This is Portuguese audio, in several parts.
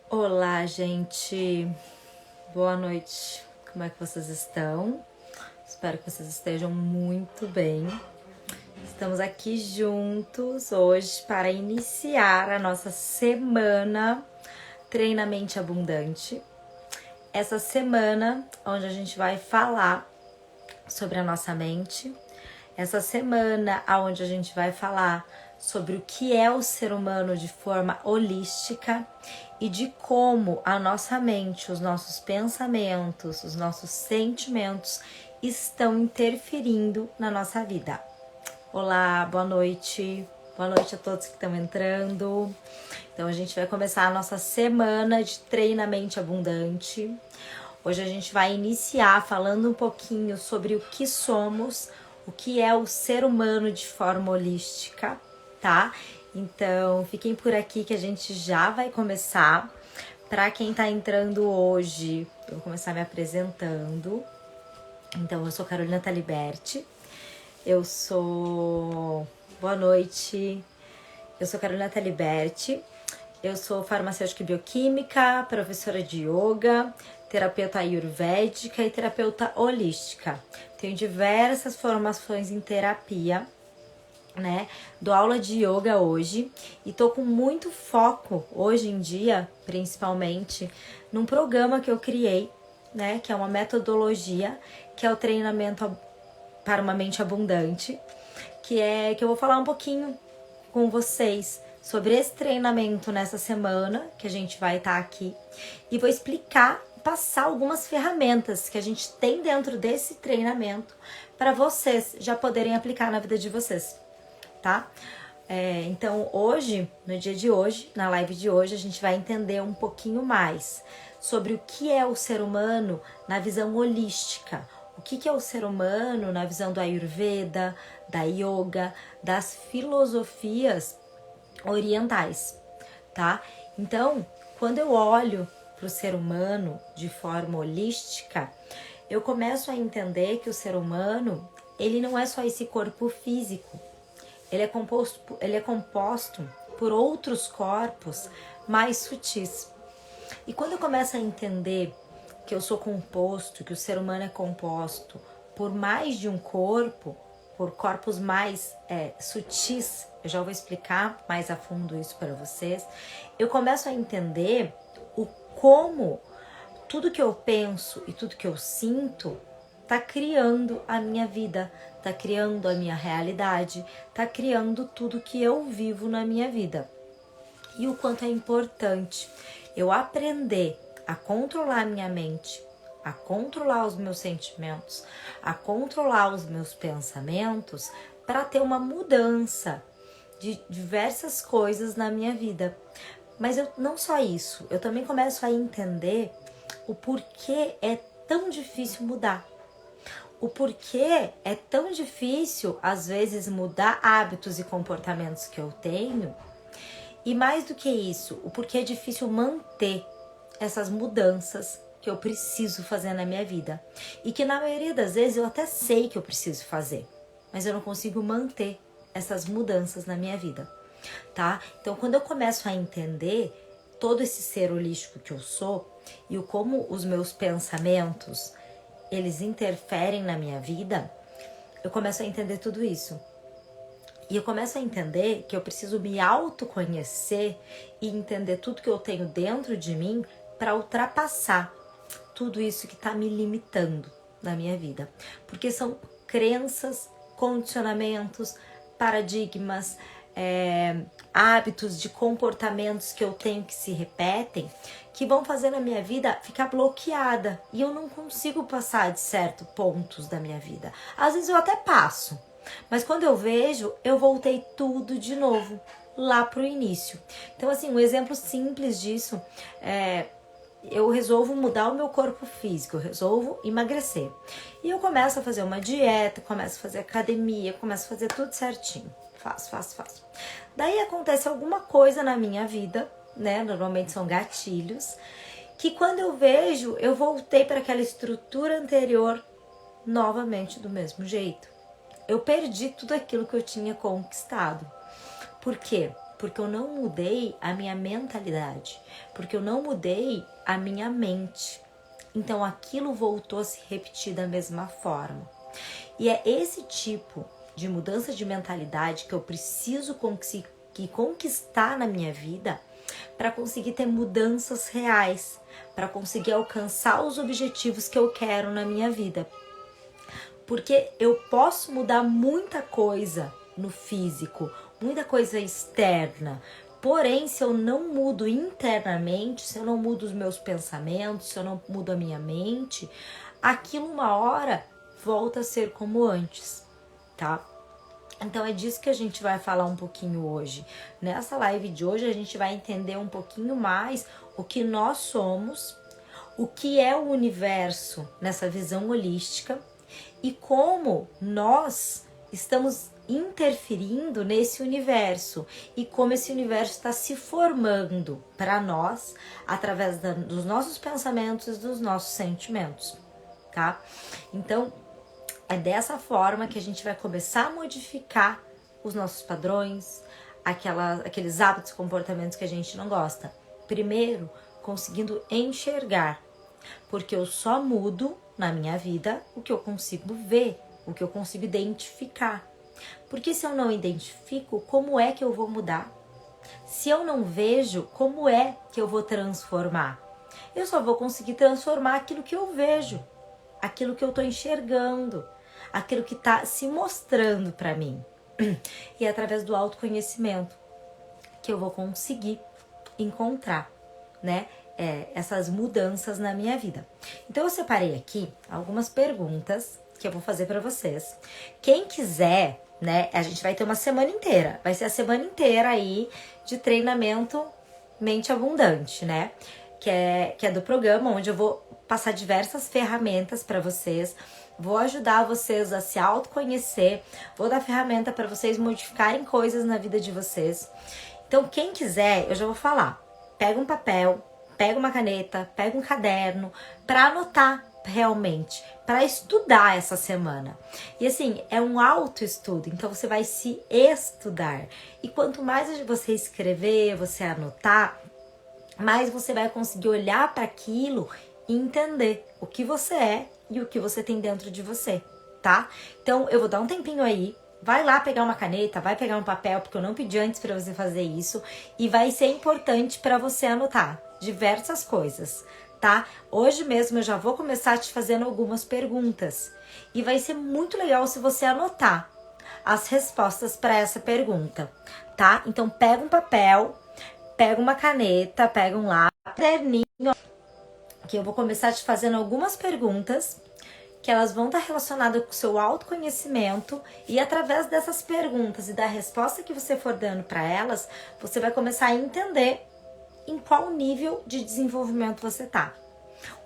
Olá, gente. Boa noite. Como é que vocês estão? Espero que vocês estejam muito bem. Estamos aqui juntos hoje para iniciar a nossa semana Treinamente Abundante. Essa semana onde a gente vai falar sobre a nossa mente. Essa semana onde a gente vai falar sobre o que é o ser humano de forma holística e de como a nossa mente, os nossos pensamentos, os nossos sentimentos estão interferindo na nossa vida. Olá, boa noite. Boa noite a todos que estão entrando. Então a gente vai começar a nossa semana de treinamento abundante. Hoje a gente vai iniciar falando um pouquinho sobre o que somos, o que é o ser humano de forma holística, tá? Então, fiquem por aqui que a gente já vai começar. Para quem tá entrando hoje, eu vou começar me apresentando. Então, eu sou Carolina Taliberti. Boa noite. Eu sou Carolina Taliberti. Eu sou farmacêutica e bioquímica, professora de yoga, terapeuta ayurvédica e terapeuta holística. Tenho diversas formações em terapia, né? Dou aula de yoga hoje e tô com muito foco hoje em dia, principalmente, num programa que eu criei, né? Que é uma metodologia, que é o treinamento para uma mente abundante, que eu vou falar um pouquinho com vocês sobre esse treinamento nessa semana que a gente vai estar aqui e vou explicar, passar algumas ferramentas que a gente tem dentro desse treinamento para vocês já poderem aplicar na vida de vocês, tá? Então hoje, no dia de hoje, na live de hoje, a gente vai entender um pouquinho mais sobre o que é o ser humano na visão holística. O que é o ser humano na visão do Ayurveda, da Yoga, das filosofias orientais, tá? Então, quando eu olho para o ser humano de forma holística, eu começo a entender que o ser humano, ele não é só esse corpo físico, ele é composto por outros corpos mais sutis. E quando eu começo a entender que eu sou composto, que o ser humano é composto por mais de um corpo, por corpos mais sutis, eu já vou explicar mais a fundo isso para vocês, eu começo a entender como tudo que eu penso e tudo que eu sinto tá criando a minha vida, tá criando a minha realidade, tá criando tudo que eu vivo na minha vida. E o quanto é importante eu aprender a controlar a minha mente, a controlar os meus sentimentos, a controlar os meus pensamentos para ter uma mudança de diversas coisas na minha vida. Mas não só isso, eu também começo a entender o porquê é tão difícil mudar. O porquê é tão difícil, às vezes, mudar hábitos e comportamentos que eu tenho. E mais do que isso, o porquê é difícil manter essas mudanças que eu preciso fazer na minha vida. E que na maioria das vezes eu até sei que eu preciso fazer, mas eu não consigo manter essas mudanças na minha vida, tá? Então, quando eu começo a entender todo esse ser holístico que eu sou e como os meus pensamentos, eles interferem na minha vida, eu começo a entender tudo isso. E eu começo a entender que eu preciso me autoconhecer e entender tudo que eu tenho dentro de mim para ultrapassar tudo isso que está me limitando na minha vida. Porque são crenças, condicionamentos, paradigmas, hábitos de comportamentos que eu tenho que se repetem, que vão fazer a minha vida ficar bloqueada. E eu não consigo passar de certos pontos da minha vida. Às vezes eu até passo. Mas quando eu vejo, eu voltei tudo de novo, lá pro início. Então, assim, um exemplo simples disso eu resolvo mudar o meu corpo físico, eu resolvo emagrecer. E eu começo a fazer uma dieta, começo a fazer academia, começo a fazer tudo certinho. Faço. Daí acontece alguma coisa na minha vida, né? Normalmente são gatilhos, que quando eu vejo, eu voltei para aquela estrutura anterior novamente do mesmo jeito. Eu perdi tudo aquilo que eu tinha conquistado. Por quê? Porque eu não mudei a minha mentalidade, porque eu não mudei a minha mente. Então aquilo voltou a se repetir da mesma forma. E é esse tipo de mudança de mentalidade que eu preciso conquistar na minha vida para conseguir ter mudanças reais, para conseguir alcançar os objetivos que eu quero na minha vida. Porque eu posso mudar muita coisa no físico, muita coisa externa. Porém, se eu não mudo internamente, se eu não mudo os meus pensamentos, se eu não mudo a minha mente, aquilo uma hora volta a ser como antes, tá? Então é disso que a gente vai falar um pouquinho hoje. Nessa live de hoje a gente vai entender um pouquinho mais o que nós somos, o que é o universo nessa visão holística e como nós estamos interferindo nesse universo e como esse universo está se formando para nós através dos nossos pensamentos e dos nossos sentimentos, tá? Então, é dessa forma que a gente vai começar a modificar os nossos padrões, aqueles hábitos e comportamentos que a gente não gosta. Primeiro, conseguindo enxergar, porque eu só mudo na minha vida o que eu consigo ver, o que eu consigo identificar. Porque se eu não identifico, como é que eu vou mudar? Se eu não vejo, como é que eu vou transformar? Eu só vou conseguir transformar aquilo que eu vejo, aquilo que eu estou enxergando, aquilo que está se mostrando para mim. E é através do autoconhecimento que eu vou conseguir encontrar, né, essas mudanças na minha vida. Então eu separei aqui algumas perguntas que eu vou fazer para vocês. Quem quiser, né, a gente vai ter uma semana inteira, vai ser a semana inteira aí de treinamento Mente Abundante, né, que é do programa onde eu vou passar diversas ferramentas para vocês, vou ajudar vocês a se autoconhecer, vou dar ferramenta para vocês modificarem coisas na vida de vocês. Então, quem quiser, eu já vou falar, pega um papel, pega uma caneta, pega um caderno para anotar realmente, para estudar essa semana. E assim, é um autoestudo, então você vai se estudar. E quanto mais você escrever, você anotar, mais você vai conseguir olhar para aquilo e entender o que você é e o que você tem dentro de você, tá? Então, eu vou dar um tempinho aí, vai lá pegar uma caneta, vai pegar um papel, porque eu não pedi antes para você fazer isso, e vai ser importante para você anotar diversas coisas, tá? Hoje mesmo eu já vou começar te fazendo algumas perguntas, e vai ser muito legal se você anotar as respostas para essa pergunta, tá? Então, pega um papel, pega uma caneta, pega um lápis, caderninho, que eu vou começar te fazendo algumas perguntas que elas vão estar relacionadas com o seu autoconhecimento e através dessas perguntas e da resposta que você for dando para elas, você vai começar a entender em qual nível de desenvolvimento você tá.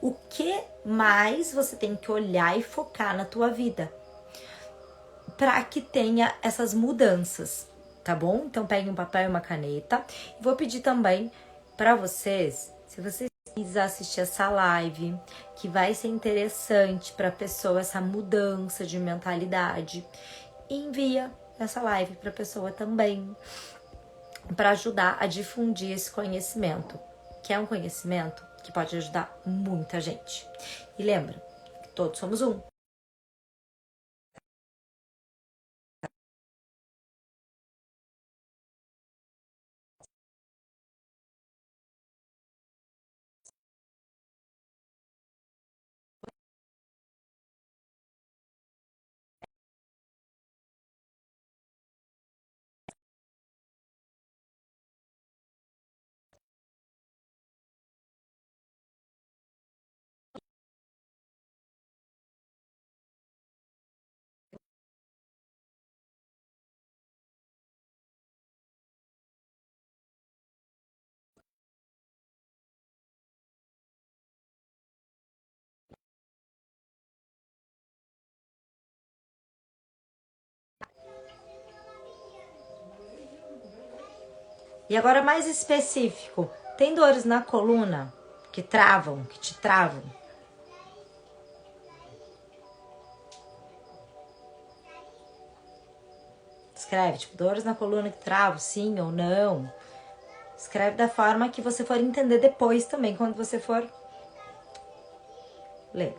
O que mais você tem que olhar e focar na tua vida para que tenha essas mudanças, tá bom? Então pegue um papel e uma caneta. Vou pedir também para vocês, se vocês quiserem assistir essa live, que vai ser interessante para a pessoa essa mudança de mentalidade, envia essa live para a pessoa também, para ajudar a difundir esse conhecimento, que é um conhecimento que pode ajudar muita gente. E lembra, que todos somos um. E agora mais específico, tem dores na coluna que travam, que te travam? escreve, tipo, dores na coluna que travo, sim ou não. Escreve da forma que você for entender depois também, quando você for ler.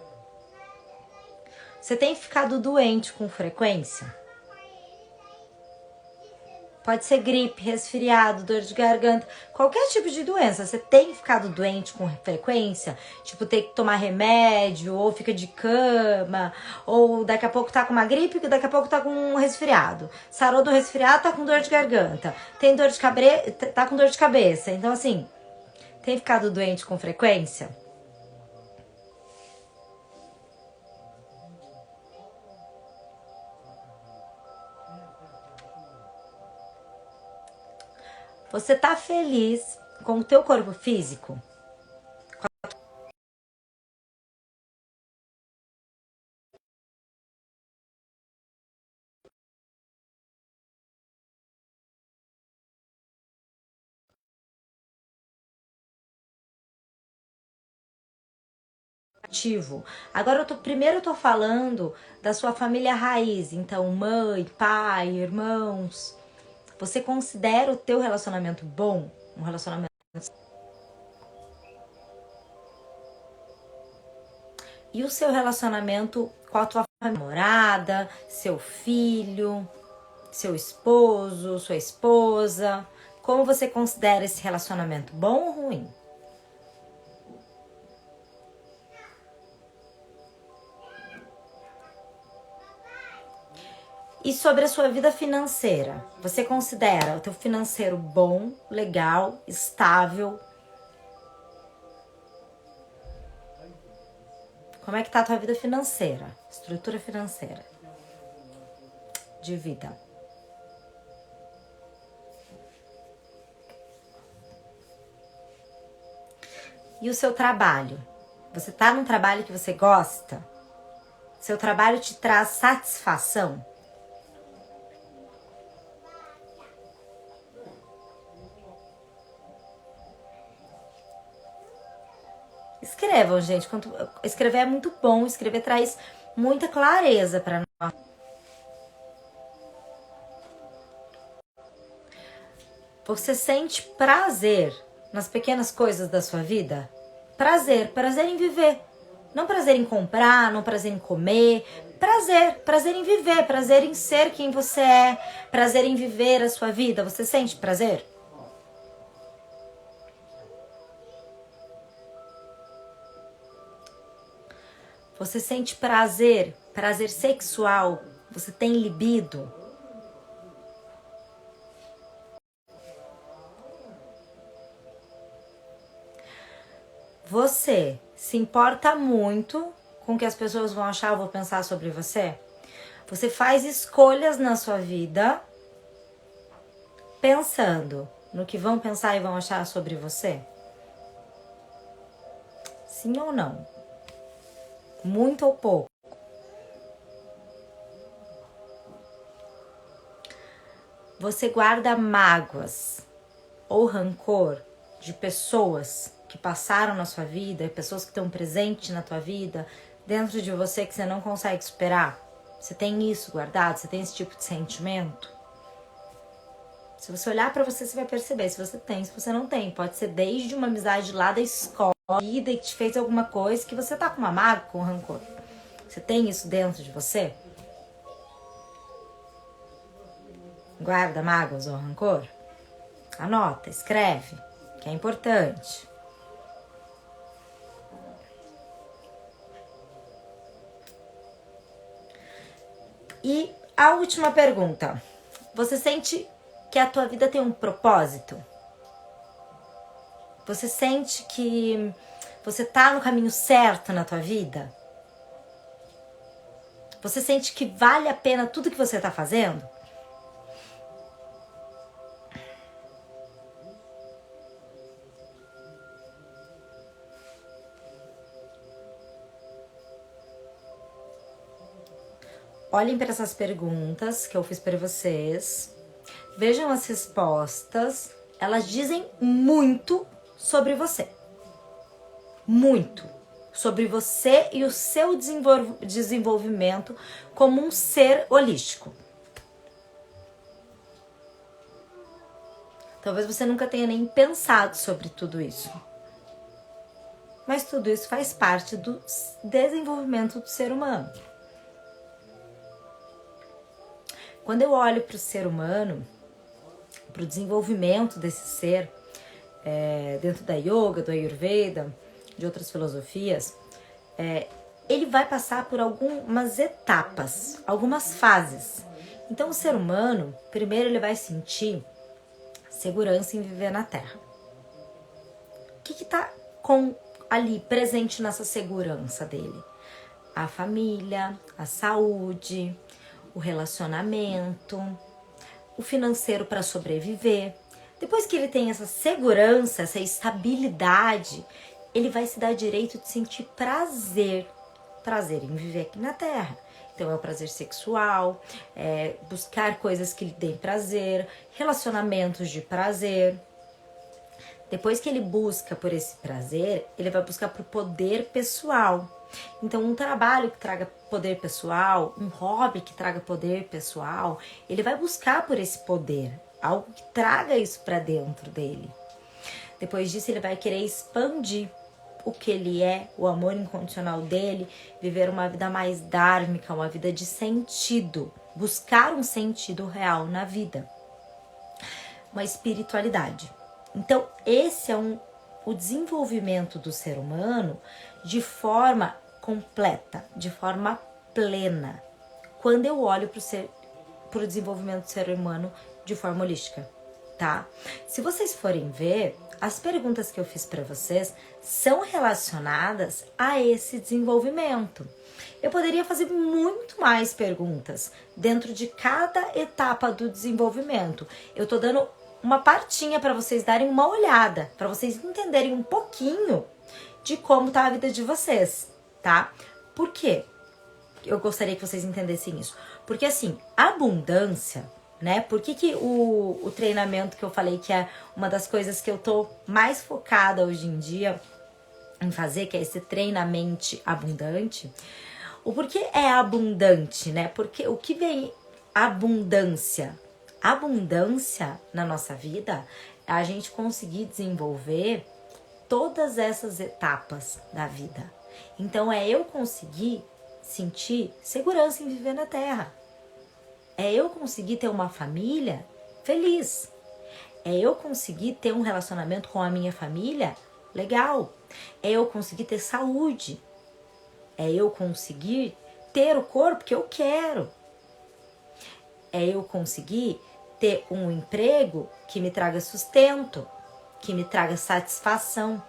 Você tem ficado doente com frequência? Pode ser gripe, resfriado, dor de garganta, qualquer tipo de doença. Você tem ficado doente com frequência? Tipo, ter que tomar remédio, ou fica de cama, ou daqui a pouco tá com uma gripe, daqui a pouco tá com um resfriado. Sarou do resfriado, tá com dor de garganta. Tem dor de cabeça, tá com dor de cabeça. Então, assim, tem ficado doente com frequência? Você tá feliz com o teu corpo físico? Ativo. Agora primeiro eu tô falando da sua família raiz, então mãe, pai, irmãos. Você considera o teu relacionamento bom? Um relacionamento. E o seu relacionamento com a tua namorada, seu filho, seu esposo, sua esposa? Como você considera esse relacionamento? Bom ou ruim? E sobre a sua vida financeira? Você considera o teu financeiro bom, legal, estável? Como é que tá a tua vida financeira? Estrutura financeira de vida. E o seu trabalho? Você tá num trabalho que você gosta? Seu trabalho te traz satisfação? Escrevam, gente. Escrever é muito bom. Escrever traz muita clareza para nós. Você sente prazer nas pequenas coisas da sua vida? Prazer em viver. Não prazer em comprar, não prazer em comer. Prazer em viver, prazer em ser quem você é, prazer em viver a sua vida. Você sente prazer? Você sente prazer sexual? Você tem libido? Você se importa muito com o que as pessoas vão achar ou vão pensar sobre você? Você faz escolhas na sua vida pensando no que vão pensar e vão achar sobre você? Sim ou não? Muito ou pouco? Você guarda mágoas ou rancor de pessoas que passaram na sua vida, pessoas que estão presentes na tua vida, dentro de você que você não consegue superar? Você tem isso guardado? Você tem esse tipo de sentimento? Se você olhar pra você, você vai perceber se você tem, se você não tem. Pode ser desde uma amizade lá da escola, e que te fez alguma coisa que você tá com uma mágoa, com rancor. Você tem isso dentro de você? Guarda mágoas ou rancor? Anota, escreve, que é importante. E a última pergunta. Você sente que a tua vida tem um propósito? Você sente que você tá no caminho certo na tua vida? Você sente que vale a pena tudo que você tá fazendo? Olhem para essas perguntas que eu fiz para vocês. Vejam as respostas. Elas dizem muito sobre você. Muito. Sobre você e o seu desenvolvimento como um ser holístico. Talvez você nunca tenha nem pensado sobre tudo isso. Mas tudo isso faz parte do desenvolvimento do ser humano. Quando eu olho para o ser humano, para o desenvolvimento desse ser, dentro da yoga, do ayurveda, de outras filosofias, ele vai passar por algumas etapas, algumas fases. Então o ser humano, primeiro ele vai sentir segurança em viver na Terra. O que está ali presente nessa segurança dele? A família, a saúde, o relacionamento, o financeiro para sobreviver. Depois que ele tem essa segurança, essa estabilidade, ele vai se dar direito de sentir prazer em viver aqui na Terra. Então é o prazer sexual, buscar coisas que lhe deem prazer, relacionamentos de prazer. Depois que ele busca por esse prazer, ele vai buscar por poder pessoal. Então um trabalho que traga poder pessoal, um hobby que traga poder pessoal, ele vai buscar por esse poder, algo que traga isso para dentro dele. Depois disso ele vai querer expandir o que ele é, o amor incondicional dele, viver uma vida mais dármica, uma vida de sentido, buscar um sentido real na vida, uma espiritualidade. Então esse é o desenvolvimento do ser humano de forma completa, de forma plena, quando eu olho para o desenvolvimento do ser humano de forma holística, tá? Se vocês forem ver, as perguntas que eu fiz para vocês são relacionadas a esse desenvolvimento. Eu poderia fazer muito mais perguntas dentro de cada etapa do desenvolvimento. Eu tô dando uma partinha para vocês darem uma olhada, para vocês entenderem um pouquinho de como tá a vida de vocês, tá? Por quê? Eu gostaria que vocês entendessem isso. Porque assim, abundância, né? Por que o treinamento que eu falei que é uma das coisas que eu tô mais focada hoje em dia em fazer, que é esse treinamento abundante. O porquê é abundante, né? Porque o que vem abundância? Abundância na nossa vida é a gente conseguir desenvolver todas essas etapas da vida. Então é eu conseguir sentir segurança em viver na Terra. É eu conseguir ter uma família feliz. É eu conseguir ter um relacionamento com a minha família legal. É eu conseguir ter saúde. É eu conseguir ter o corpo que eu quero. É eu conseguir ter um emprego que me traga sustento, que me traga satisfação.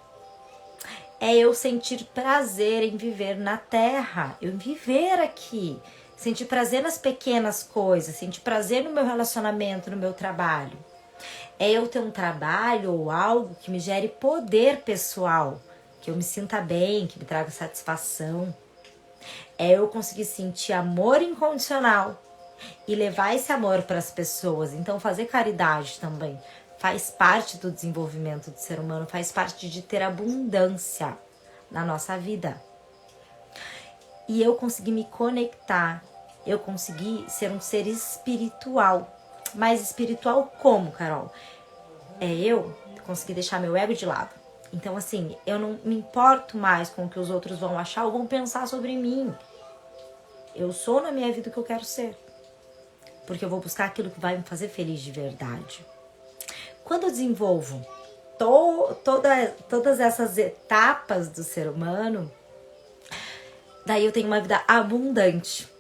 É eu sentir prazer em viver na Terra, eu viver aqui, sentir prazer nas pequenas coisas, sentir prazer no meu relacionamento, no meu trabalho. É eu ter um trabalho ou algo que me gere poder pessoal, que eu me sinta bem, que me traga satisfação. É eu conseguir sentir amor incondicional e levar esse amor para as pessoas. Então fazer caridade também faz parte do desenvolvimento do ser humano, faz parte de ter abundância na nossa vida. E eu consegui me conectar, eu consegui ser um ser espiritual. Mas espiritual como, Carol? É eu conseguir deixar meu ego de lado. Então assim, eu não me importo mais com o que os outros vão achar ou vão pensar sobre mim. Eu sou na minha vida o que eu quero ser. Porque eu vou buscar aquilo que vai me fazer feliz de verdade. Quando eu desenvolvo todas essas etapas do ser humano, daí eu tenho uma vida abundante.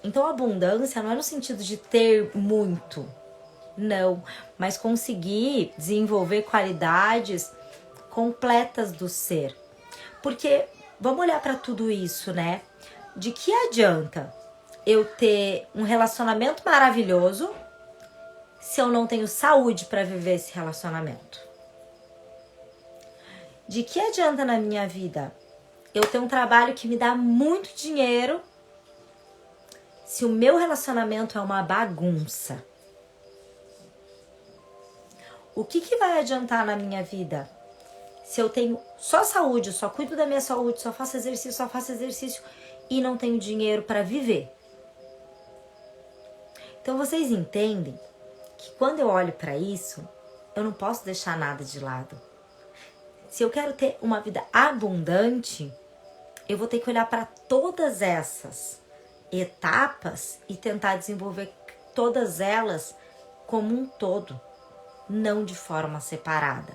Então a abundância não é no sentido de ter muito, não, mas conseguir desenvolver qualidades completas do ser. Porque vamos olhar para tudo isso, né? De que adianta eu ter um relacionamento maravilhoso se eu não tenho saúde para viver esse relacionamento? De que adianta na minha vida eu ter um trabalho que me dá muito dinheiro se o meu relacionamento é uma bagunça? O que vai adiantar na minha vida se eu tenho só saúde, eu só cuido da minha saúde, só faço exercício e não tenho dinheiro para viver? Então vocês entendem que quando eu olho para isso, eu não posso deixar nada de lado. Se eu quero ter uma vida abundante, eu vou ter que olhar para todas essas etapas e tentar desenvolver todas elas como um todo, não de forma separada.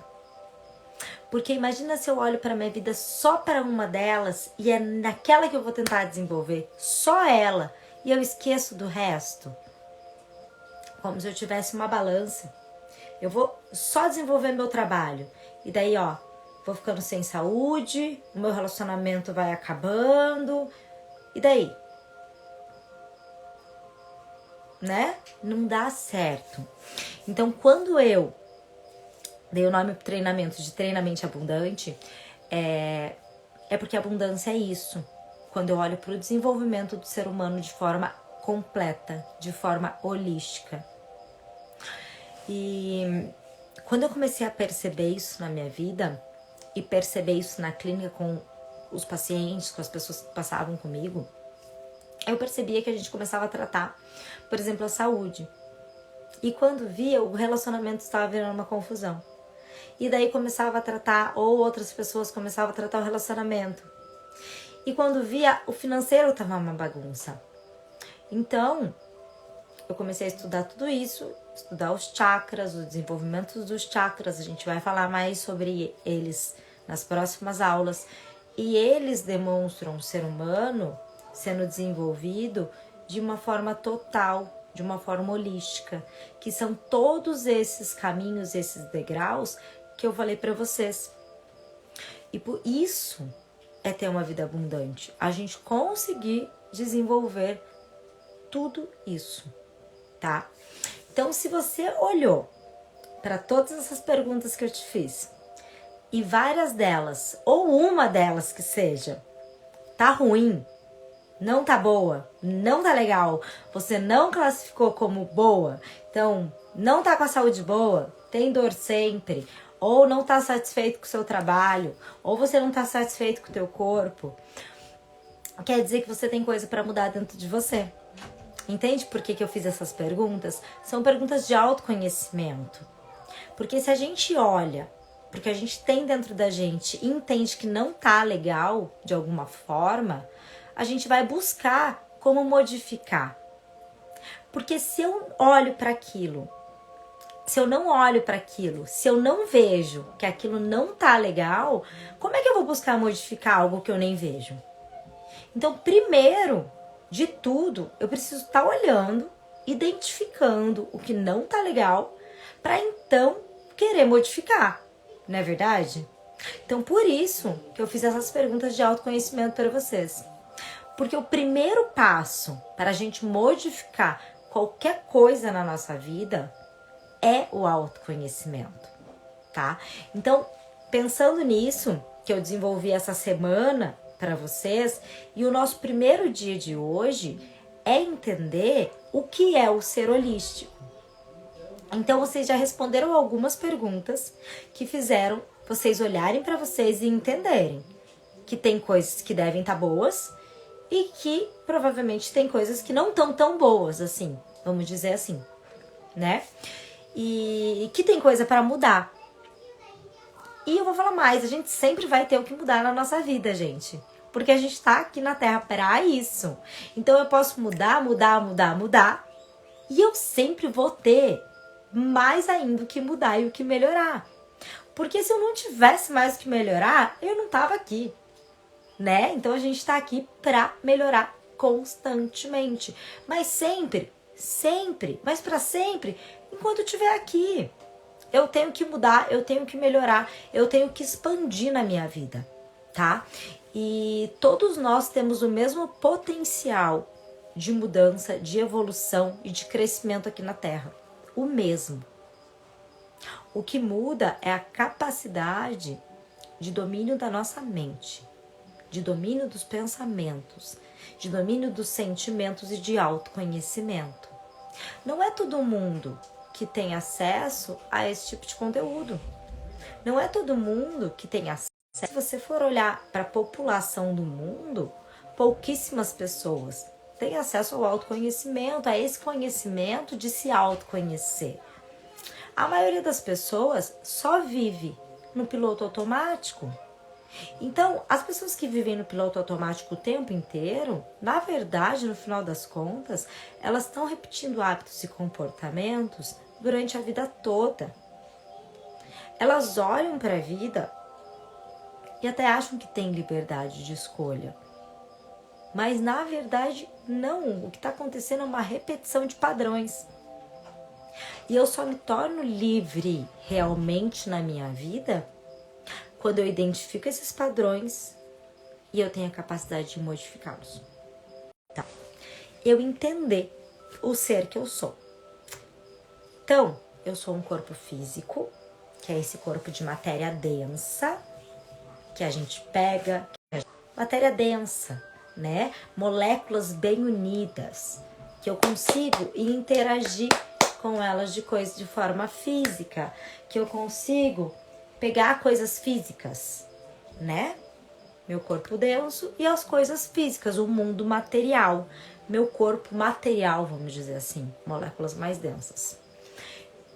Porque imagina se eu olho para minha vida só para uma delas e é naquela que eu vou tentar desenvolver, só ela, e eu esqueço do resto. Como se eu tivesse uma balança. Eu vou só desenvolver meu trabalho. E daí, vou ficando sem saúde, o meu relacionamento vai acabando. E daí? Né? Não dá certo. Então, quando eu dei o nome pro treinamento de treinamento abundante, é porque abundância é isso. Quando eu olho para o desenvolvimento do ser humano de forma completa, de forma holística. E quando eu comecei a perceber isso na minha vida, e perceber isso na clínica com os pacientes, com as pessoas que passavam comigo, eu percebia que a gente começava a tratar, por exemplo, a saúde. E quando via, o relacionamento estava virando uma confusão. E daí começava a tratar, ou outras pessoas começavam a tratar o relacionamento. E quando via, o financeiro estava uma bagunça. Então, eu comecei a estudar tudo isso, estudar os chakras, o desenvolvimento dos chakras. A gente vai falar mais sobre eles nas próximas aulas. E eles demonstram o ser humano sendo desenvolvido de uma forma total, de uma forma holística, que são todos esses caminhos, esses degraus que eu falei para vocês. E por isso é ter uma vida abundante, a gente conseguir desenvolver tudo isso, tá? Então, se você olhou para todas essas perguntas que eu te fiz e várias delas, ou uma delas que seja, tá ruim, não tá boa, não tá legal, você não classificou como boa, então não tá com a saúde boa, tem dor sempre, ou não tá satisfeito com o seu trabalho, ou você não tá satisfeito com o teu corpo, quer dizer que você tem coisa para mudar dentro de você. Entende por que eu fiz essas perguntas? São perguntas de autoconhecimento. Porque se a gente olha porque a gente tem dentro da gente e entende que não tá legal de alguma forma, a gente vai buscar como modificar. Porque se eu olho para aquilo, se eu não olho para aquilo, se eu não vejo que aquilo não tá legal, como é que eu vou buscar modificar algo que eu nem vejo? Então, primeiro de tudo, eu preciso estar olhando, identificando o que não tá legal, para então querer modificar, não é verdade? Então, por isso que eu fiz essas perguntas de autoconhecimento para vocês. Porque o primeiro passo para a gente modificar qualquer coisa na nossa vida é o autoconhecimento, tá? Então, pensando nisso, que eu desenvolvi essa semana para vocês, e o nosso primeiro dia de hoje é entender o que é o ser holístico. Então, vocês já responderam algumas perguntas que fizeram vocês olharem para vocês e entenderem que tem coisas que devem estar boas e que provavelmente tem coisas que não estão tão boas assim, vamos dizer assim, né? E que tem coisa para mudar. E eu vou falar mais, a gente sempre vai ter o que mudar na nossa vida, gente. Porque a gente tá aqui na Terra para isso. Então eu posso mudar. E eu sempre vou ter mais ainda o que mudar e o que melhorar. Porque se eu não tivesse mais o que melhorar, eu não tava aqui, né? Então a gente tá aqui para melhorar constantemente. Mas sempre, mas para sempre, enquanto eu estiver aqui. Eu tenho que mudar, eu tenho que melhorar, eu tenho que expandir na minha vida, tá? E todos nós temos o mesmo potencial de mudança, de evolução e de crescimento aqui na Terra. O mesmo. O que muda é a capacidade de domínio da nossa mente, de domínio dos pensamentos, de domínio dos sentimentos e de autoconhecimento. Não é todo mundo que tem acesso a esse tipo de conteúdo. Não é todo mundo que tem acesso. Se você for olhar para a população do mundo, pouquíssimas pessoas têm acesso ao autoconhecimento, a esse conhecimento de se autoconhecer. A maioria das pessoas só vive no piloto automático. Então, as pessoas que vivem no piloto automático o tempo inteiro, na verdade, no final das contas, elas estão repetindo hábitos e comportamentos durante a vida toda. Elas olham para a vida e até acham que têm liberdade de escolha. Mas, na verdade, não. O que está acontecendo é uma repetição de padrões. E eu só me torno livre realmente na minha vida quando eu identifico esses padrões e eu tenho a capacidade de modificá-los. Tá. Eu entender o ser que eu sou. Então, eu sou um corpo físico, que é esse corpo de matéria densa, que a gente pega. Matéria densa, né? Moléculas bem unidas, que eu consigo interagir com elas de forma física, que eu consigo pegar coisas físicas, né? Meu corpo denso e as coisas físicas, o mundo material, meu corpo material, vamos dizer assim, moléculas mais densas.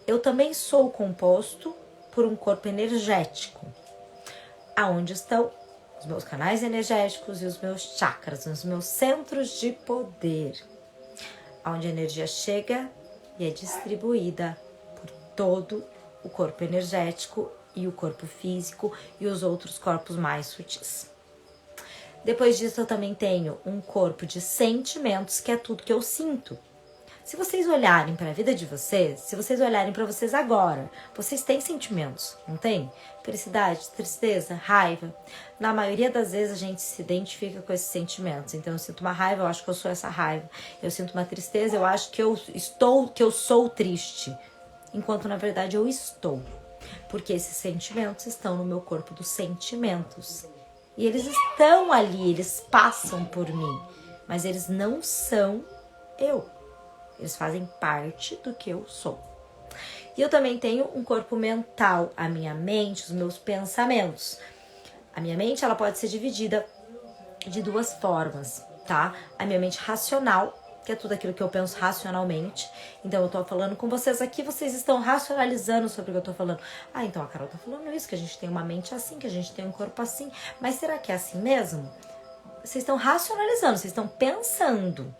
Eu também sou composto por um corpo energético, aonde estão os meus canais energéticos e os meus chakras, os meus centros de poder, onde a energia chega e é distribuída por todo o corpo energético e o corpo físico e os outros corpos mais sutis. Depois disso, eu também tenho um corpo de sentimentos, que é tudo que eu sinto. Se vocês olharem para a vida de vocês, se vocês olharem para vocês agora, vocês têm sentimentos, não tem? Felicidade, tristeza, raiva. Na maioria das vezes a gente se identifica com esses sentimentos. Então eu sinto uma raiva, eu acho que eu sou essa raiva. Eu sinto uma tristeza, eu acho que eu sou triste. Enquanto na verdade eu estou. Porque esses sentimentos estão no meu corpo dos sentimentos. E eles estão ali, eles passam por mim. Mas eles não são eu. Eles fazem parte do que eu sou. E eu também tenho um corpo mental, a minha mente, os meus pensamentos. A minha mente, ela pode ser dividida de duas formas, tá? A minha mente racional, que é tudo aquilo que eu penso racionalmente. Então eu tô falando com vocês aqui, vocês estão racionalizando sobre o que eu tô falando. Ah, então a Carol tá falando isso, que a gente tem uma mente assim, que a gente tem um corpo assim. Mas será que é assim mesmo? Vocês estão racionalizando, vocês estão pensando.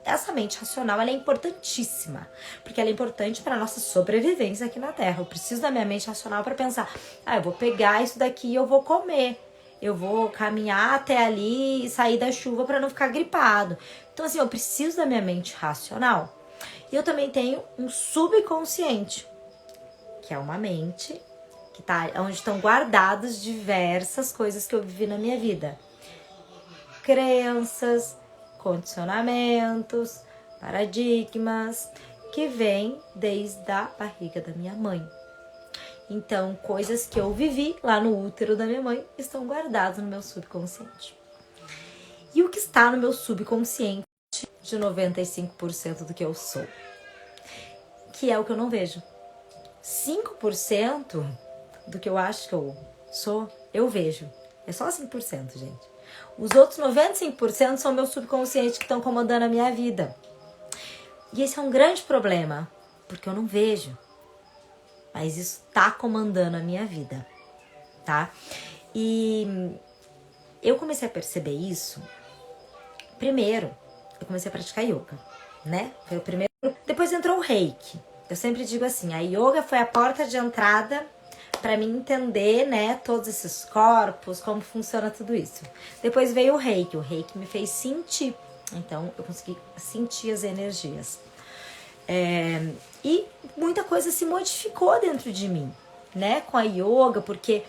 Essa mente racional, ela é importantíssima, porque ela é importante para nossa sobrevivência aqui na Terra. Eu preciso da minha mente racional para pensar, eu vou pegar isso daqui e eu vou comer. Eu vou caminhar até ali e sair da chuva para não ficar gripado. Então, assim, eu preciso da minha mente racional. E eu também tenho um subconsciente, que é uma mente que tá onde estão guardadas diversas coisas que eu vivi na minha vida. Crenças, condicionamentos, paradigmas que vêm desde a barriga da minha mãe. Então, coisas que eu vivi lá no útero da minha mãe estão guardadas no meu subconsciente. E o que está no meu subconsciente de 95% do que eu sou? Que é o que eu não vejo. 5% do que eu acho que eu sou, eu vejo. É só 5%, gente. Os outros 95% são meu subconsciente que estão comandando a minha vida. E esse é um grande problema, porque eu não vejo. Mas isso tá comandando a minha vida, tá? E eu comecei a perceber isso. Primeiro, eu comecei a praticar yoga, né? Foi o primeiro. Depois entrou o reiki. Eu sempre digo assim, a yoga foi a porta de entrada para mim entender, né, todos esses corpos, como funciona tudo isso. Depois veio o reiki me fez sentir. Então, eu consegui sentir as energias. E muita coisa se modificou dentro de mim, né, com a yoga, porque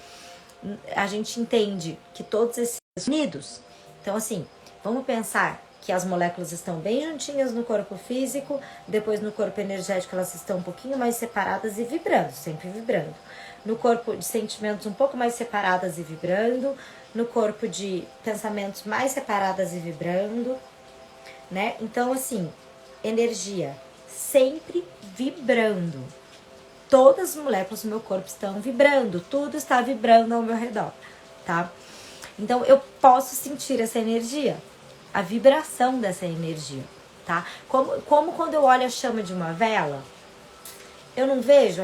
a gente entende que todos esses unidos. Então, assim, vamos pensar que as moléculas estão bem juntinhas no corpo físico, depois no corpo energético elas estão um pouquinho mais separadas e vibrando, sempre vibrando. No corpo de sentimentos um pouco mais separadas e vibrando, no corpo de pensamentos mais separadas e vibrando, né? Então, assim, energia sempre vibrando. Todas as moléculas do meu corpo estão vibrando, tudo está vibrando ao meu redor, tá? Então, eu posso sentir essa energia, a vibração dessa energia, tá? Como quando eu olho a chama de uma vela, eu não vejo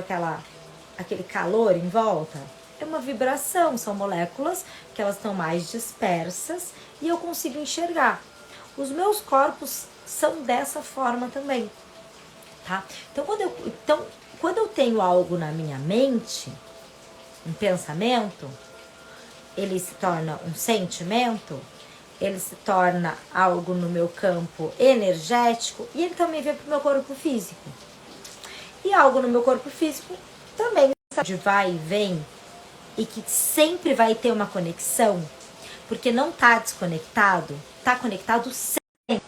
aquele calor em volta. É uma vibração, são moléculas que elas estão mais dispersas e eu consigo enxergar. Os meus corpos são dessa forma também, tá? Então, quando eu tenho algo na minha mente, um pensamento, ele se torna um sentimento, ele se torna algo no meu campo energético e ele também vem pro meu corpo físico. E algo no meu corpo físico também de vai e vem e que sempre vai ter uma conexão, porque não tá desconectado, tá conectado sempre.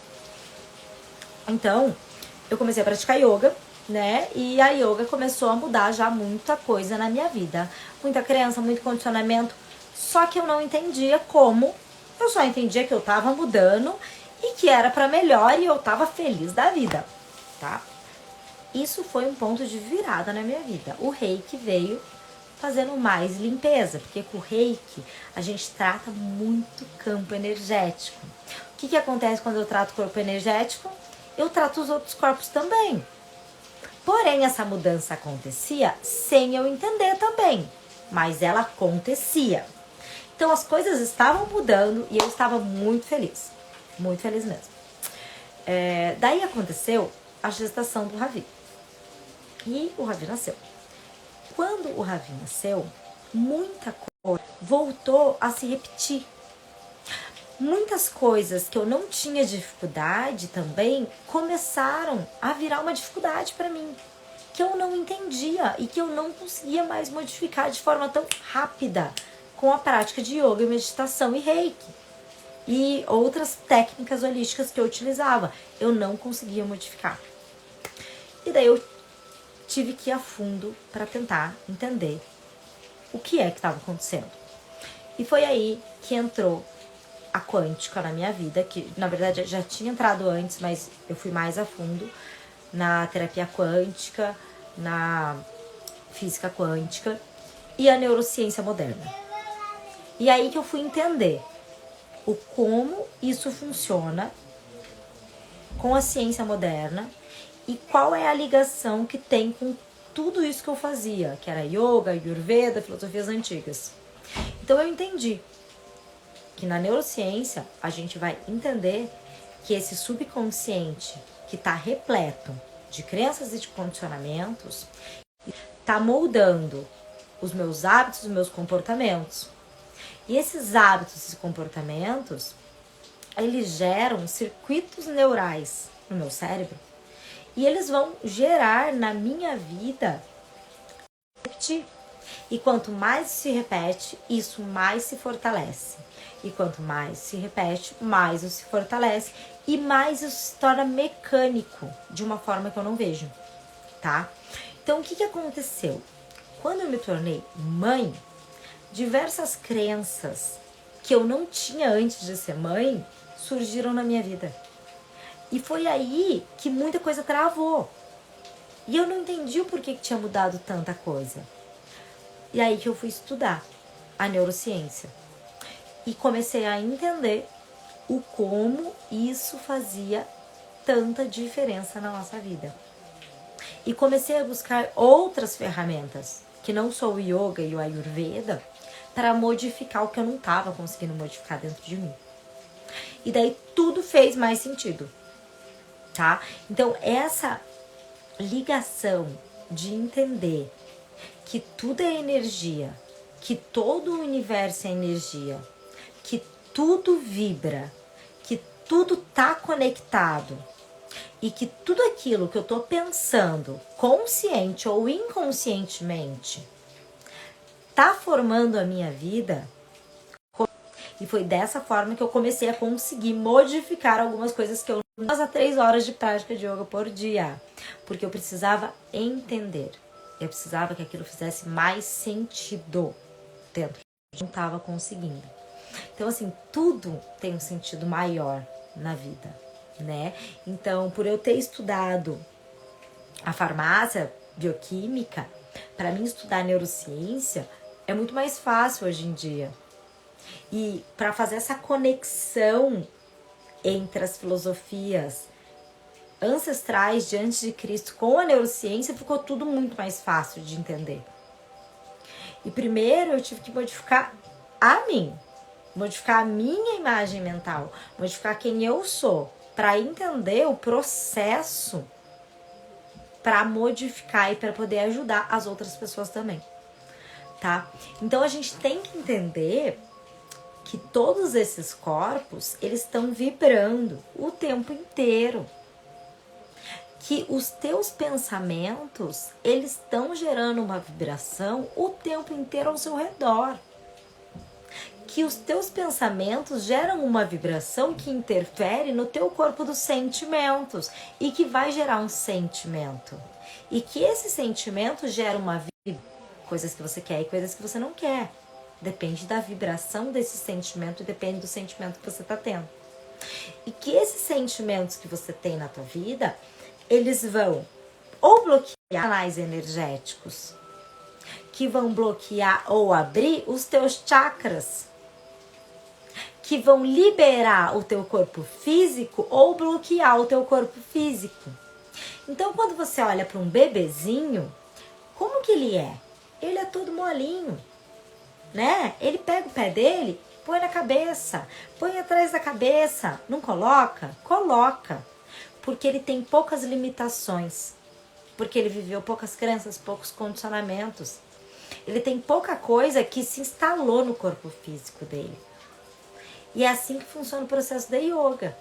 Então, eu comecei a praticar yoga, né? E a yoga começou a mudar já muita coisa na minha vida. Muita crença, muito condicionamento. Só que eu não entendia como. Eu só entendia que eu tava mudando e que era pra melhor e eu tava feliz da vida, tá? Isso foi um ponto de virada na minha vida. O Reiki veio fazendo mais limpeza, porque com o Reiki a gente trata muito campo energético. O que acontece quando eu trato o corpo energético? Eu trato os outros corpos também. Porém, essa mudança acontecia sem eu entender também, mas ela acontecia. Então as coisas estavam mudando e eu estava muito feliz mesmo. Daí aconteceu a gestação do Ravi. E o Ravi nasceu. Quando o Ravi nasceu, muita coisa voltou a se repetir. Muitas coisas que eu não tinha dificuldade também começaram a virar uma dificuldade para mim, que eu não entendia e que eu não conseguia mais modificar de forma tão rápida com a prática de yoga e meditação e Reiki e outras técnicas holísticas que eu utilizava. Eu não conseguia modificar. E daí eu tive que ir a fundo para tentar entender o que é que estava acontecendo. E foi aí que entrou a quântica na minha vida, que na verdade já tinha entrado antes, mas eu fui mais a fundo na terapia quântica, na física quântica e a neurociência moderna. E aí que eu fui entender o como isso funciona com a ciência moderna e qual é a ligação que tem com tudo isso que eu fazia, que era yoga, ayurveda, filosofias antigas. Então eu entendi que na neurociência a gente vai entender que esse subconsciente que está repleto de crenças e de condicionamentos está moldando os meus hábitos, os meus comportamentos. E esses hábitos e comportamentos, eles geram circuitos neurais no meu cérebro e eles vão gerar na minha vida repetir. E quanto mais se repete, isso mais se fortalece. E quanto mais se repete, mais isso se fortalece e mais isso se torna mecânico de uma forma que eu não vejo, tá? Então, o que aconteceu? Quando eu me tornei mãe, diversas crenças que eu não tinha antes de ser mãe surgiram na minha vida. E foi aí que muita coisa travou. E eu não entendi o porquê que tinha mudado tanta coisa. E aí que eu fui estudar a neurociência. E comecei a entender o como isso fazia tanta diferença na nossa vida. E comecei a buscar outras ferramentas, que não só o yoga e o ayurveda, para modificar o que eu não estava conseguindo modificar dentro de mim. E daí tudo fez mais sentido, tá? Então essa ligação de entender que tudo é energia, que todo o universo é energia, que tudo vibra, que tudo tá conectado e que tudo aquilo que eu tô pensando, consciente ou inconscientemente, tá formando a minha vida. E foi dessa forma que eu comecei a conseguir modificar algumas coisas que eu não fazia 3 horas de prática de yoga por dia, porque eu precisava entender. Eu precisava que aquilo fizesse mais sentido dentro. Eu não estava conseguindo. Então, assim, tudo tem um sentido maior na vida, né? Então, por eu ter estudado a farmácia bioquímica, para mim estudar neurociência é muito mais fácil hoje em dia. E para fazer essa conexão entre as filosofias ancestrais de antes de Cristo com a neurociência, ficou tudo muito mais fácil de entender. E primeiro eu tive que modificar a mim, modificar a minha imagem mental, modificar quem eu sou, para entender o processo, para modificar e para poder ajudar as outras pessoas também, tá? Então a gente tem que entender que todos esses corpos, eles estão vibrando o tempo inteiro. Que os teus pensamentos, eles estão gerando uma vibração o tempo inteiro ao seu redor. Que os teus pensamentos geram uma vibração que interfere no teu corpo dos sentimentos e que vai gerar um sentimento. E que esse sentimento gera uma vida, coisas que você quer e coisas que você não quer. Depende da vibração desse sentimento e depende do sentimento que você está tendo. E que esses sentimentos que você tem na tua vida, eles vão ou bloquear canais energéticos, que vão bloquear ou abrir os teus chakras, que vão liberar o teu corpo físico ou bloquear o teu corpo físico. Então, quando você olha para um bebezinho, como que ele é? Ele é todo molinho, né? Ele pega o pé dele, põe na cabeça, põe atrás da cabeça, não coloca? Coloca. Porque ele tem poucas limitações, porque ele viveu poucas crenças, poucos condicionamentos. Ele tem pouca coisa que se instalou no corpo físico dele. E é assim que funciona o processo da yoga.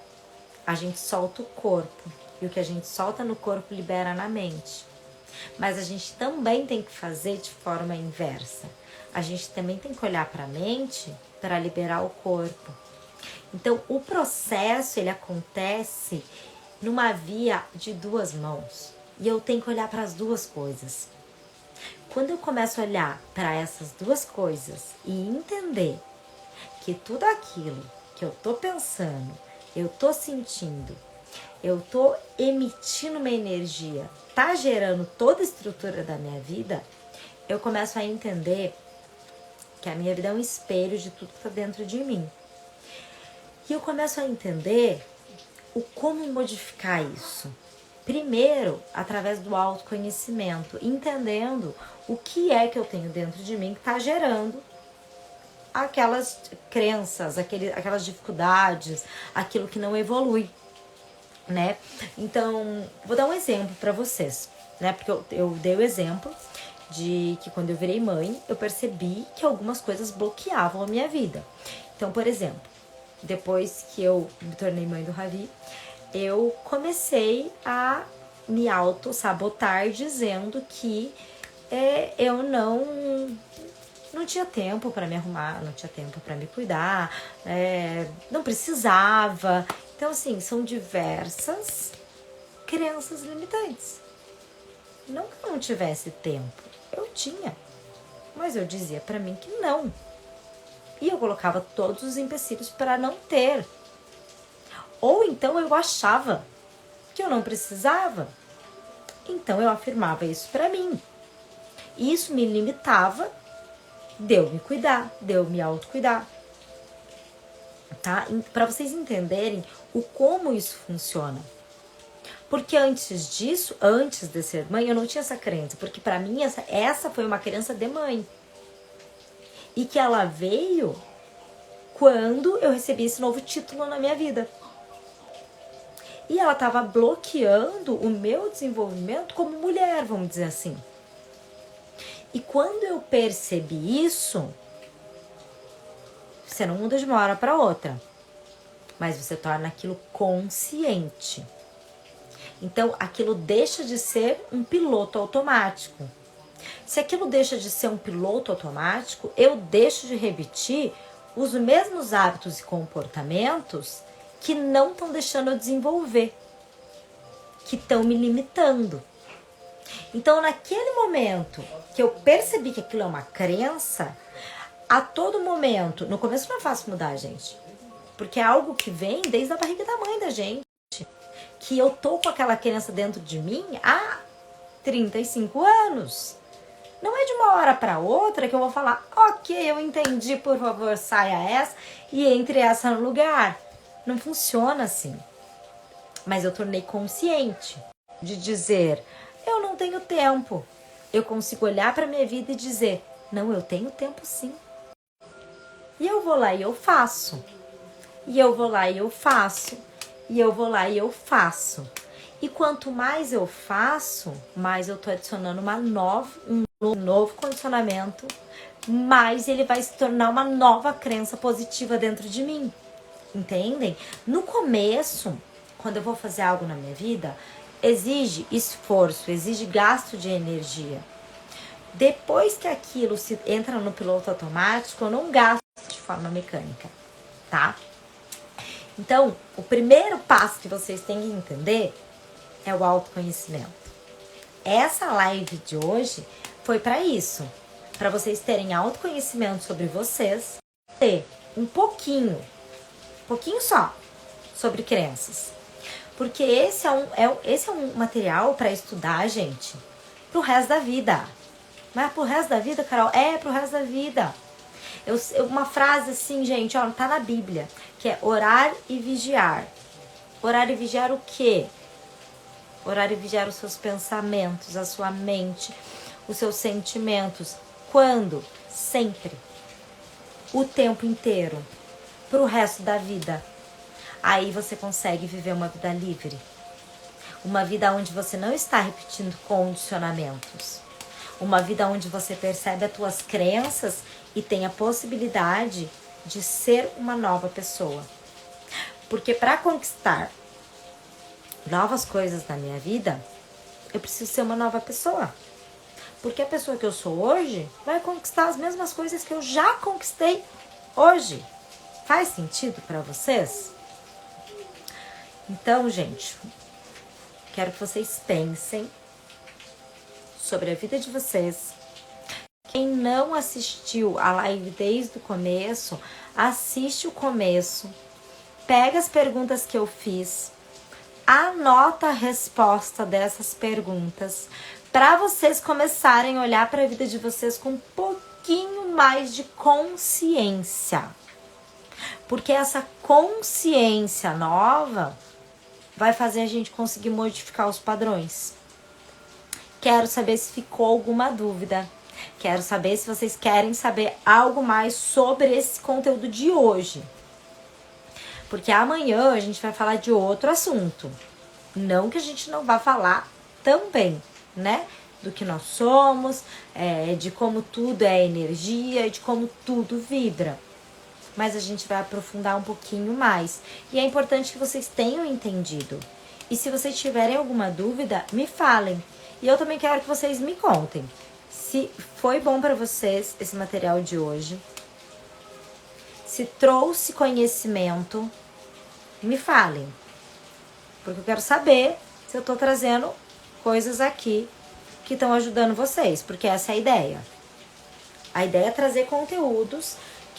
A gente solta o corpo, e o que a gente solta no corpo libera na mente. Mas a gente também tem que fazer de forma inversa. A gente também tem que olhar para a mente para liberar o corpo. Então, o processo, ele acontece numa via de duas mãos. E eu tenho que olhar para as duas coisas. Quando eu começo a olhar para essas duas coisas e entender que tudo aquilo que eu tô pensando, eu tô sentindo, eu tô emitindo uma energia, tá gerando toda a estrutura da minha vida, eu começo a entender que a minha vida é um espelho de tudo que tá dentro de mim. E eu começo a entender o como modificar isso. Primeiro, através do autoconhecimento, entendendo o que é que eu tenho dentro de mim que está gerando aquelas crenças, aquelas dificuldades, aquilo que não evolui, né? Então, vou dar um exemplo para vocês, né? Porque eu dei o exemplo de que quando eu virei mãe, eu percebi que algumas coisas bloqueavam a minha vida. Então, por exemplo, depois que eu me tornei mãe do Ravi, eu comecei a me auto-sabotar dizendo que eu não tinha tempo para me arrumar, não tinha tempo para me cuidar, não precisava. Então, assim, são diversas crenças limitantes. Não que eu não tivesse tempo, eu tinha, mas eu dizia para mim que não. E eu colocava todos os empecilhos para não ter. Ou então eu achava que eu não precisava. Então eu afirmava isso para mim. E isso me limitava de eu me cuidar, de eu me autocuidar. Tá? Para vocês entenderem o como isso funciona. Porque antes disso, antes de ser mãe, eu não tinha essa crença. Porque para mim essa foi uma crença de mãe. E que ela veio quando eu recebi esse novo título na minha vida. E ela estava bloqueando o meu desenvolvimento como mulher, vamos dizer assim. E quando eu percebi isso, você não muda de uma hora para outra, mas você torna aquilo consciente. Então, aquilo deixa de ser um piloto automático. Se aquilo deixa de ser um piloto automático, eu deixo de repetir os mesmos hábitos e comportamentos que não estão deixando eu desenvolver, que estão me limitando. Então, naquele momento que eu percebi que aquilo é uma crença, a todo momento, no começo não é fácil mudar, gente, porque é algo que vem desde a barriga da mãe da gente, que eu tô com aquela crença dentro de mim há 35 anos. Não é de uma hora para outra que eu vou falar, ok, eu entendi, por favor, saia essa e entre essa no lugar. Não funciona assim. mas eu tornei consciente de dizer, eu não tenho tempo. Eu consigo olhar para minha vida e dizer, não, eu tenho tempo sim. E eu vou lá e eu faço. E eu vou lá e eu faço. E eu vou lá e eu faço. E quanto mais eu faço, mais eu tô adicionando um novo condicionamento, mais ele vai se tornar uma nova crença positiva dentro de mim. Entendem? No começo, quando eu vou fazer algo na minha vida, exige esforço, exige gasto de energia. Depois que aquilo se entra no piloto automático, eu não gasto de forma mecânica, tá? Então, o primeiro passo que vocês têm que entender é o autoconhecimento. Essa live de hoje foi para isso, para vocês terem autoconhecimento sobre vocês, ter um pouquinho só, sobre crenças. Porque esse é um material para estudar, gente, pro resto da vida. Mas pro resto da vida, Carol? É pro resto da vida. Uma frase assim, gente, ó, tá na Bíblia, que é orar e vigiar. Orar e vigiar o quê? Orar e vigiar os seus pensamentos, a sua mente, os seus sentimentos. Quando? Sempre. O tempo inteiro. Pro resto da vida. Aí você consegue viver uma vida livre. Uma vida onde você não está repetindo condicionamentos. Uma vida onde você percebe as tuas crenças e tem a possibilidade de ser uma nova pessoa. Porque para conquistar novas coisas na minha vida, eu preciso ser uma nova pessoa. Porque a pessoa que eu sou hoje vai conquistar as mesmas coisas que eu já conquistei hoje. Faz sentido para vocês? Então, gente, quero que vocês pensem sobre a vida de vocês. Quem não assistiu a live desde o começo, assiste o começo, pega as perguntas que eu fiz, anota a resposta dessas perguntas, para vocês começarem a olhar para a vida de vocês com um pouquinho mais de consciência. Porque essa consciência nova vai fazer a gente conseguir modificar os padrões. Quero saber se ficou alguma dúvida. Quero saber se vocês querem saber algo mais sobre esse conteúdo de hoje. Porque amanhã a gente vai falar de outro assunto. Não que a gente não vá falar também, né? Do que nós somos, de como tudo é energia, de como tudo vibra. Mas a gente vai aprofundar um pouquinho mais. E é importante que vocês tenham entendido. E se vocês tiverem alguma dúvida, me falem. E eu também quero que vocês me contem se foi bom para vocês esse material de hoje. Se trouxe conhecimento, me falem. Porque eu quero saber se eu tô trazendo coisas aqui que estão ajudando vocês. Porque essa é a ideia. A ideia é trazer conteúdos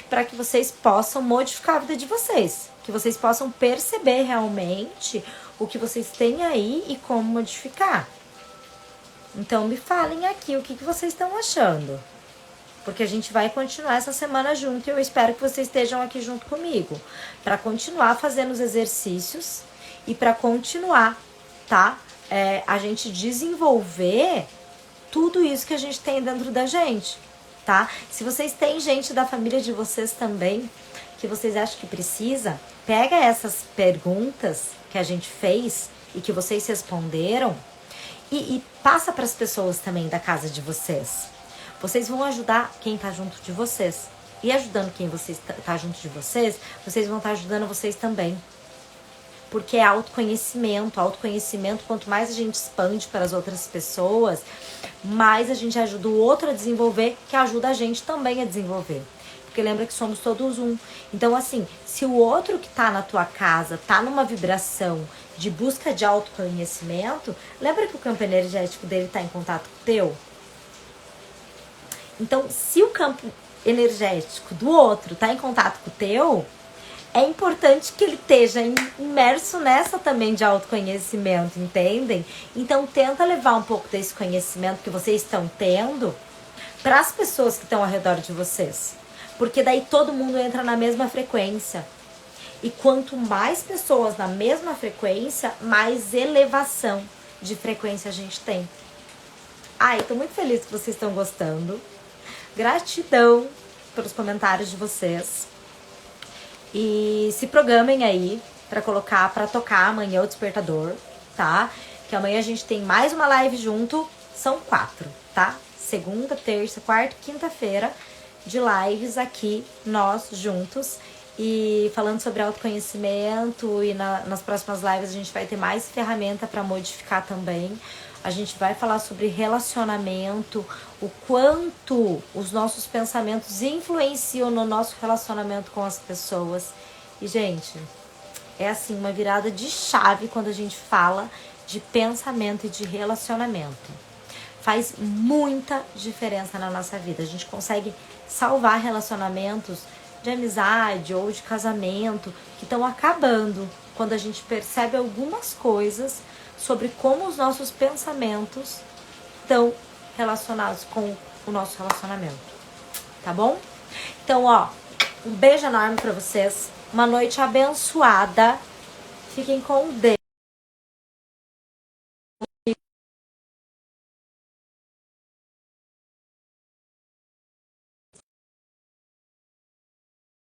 para que vocês possam modificar a vida de vocês. Que vocês possam perceber realmente o que vocês têm aí e como modificar. Então me falem aqui o que vocês estão achando. Porque a gente vai continuar essa semana junto e eu espero que vocês estejam aqui junto comigo. Para continuar fazendo os exercícios e para continuar, tá? A gente desenvolver tudo isso que a gente tem dentro da gente. Tá? Se vocês têm gente da família de vocês também, que vocês acham que precisa, pega essas perguntas que a gente fez e que vocês responderam e passa para as pessoas também da casa de vocês. Vocês vão ajudar quem tá junto de vocês. E ajudando quem vocês tá junto de vocês, vocês vão estar ajudando vocês também. Porque é autoconhecimento. Autoconhecimento, quanto mais a gente expande para as outras pessoas, mais a gente ajuda o outro a desenvolver, que ajuda a gente também a desenvolver. Porque lembra que somos todos um. Então, assim, se o outro que tá na tua casa tá numa vibração de busca de autoconhecimento, lembra que o campo energético dele tá em contato com o teu? Então, se o campo energético do outro tá em contato com o teu, é importante que ele esteja imerso nessa também de autoconhecimento, entendem? Então, tenta levar um pouco desse conhecimento que vocês estão tendo para as pessoas que estão ao redor de vocês. Porque daí todo mundo entra na mesma frequência. E quanto mais pessoas na mesma frequência, mais elevação de frequência a gente tem. Ai, tô muito feliz que vocês estão gostando. Gratidão pelos comentários de vocês. E se programem aí pra colocar, pra tocar amanhã o despertador, tá? Que amanhã a gente tem mais uma live junto. São 4, tá? Segunda, terça, quarta, quinta-feira de lives aqui, nós juntos. E falando sobre autoconhecimento, e nas próximas lives a gente vai ter mais ferramenta para modificar também. A gente vai falar sobre relacionamento, o quanto os nossos pensamentos influenciam no nosso relacionamento com as pessoas. E, gente, é assim, uma virada de chave quando a gente fala de pensamento e de relacionamento. Faz muita diferença na nossa vida. A gente consegue salvar relacionamentos de amizade ou de casamento que estão acabando quando a gente percebe algumas coisas sobre como os nossos pensamentos estão relacionados com o nosso relacionamento, tá bom? Então, ó, um beijo enorme pra vocês, uma noite abençoada, fiquem com Deus.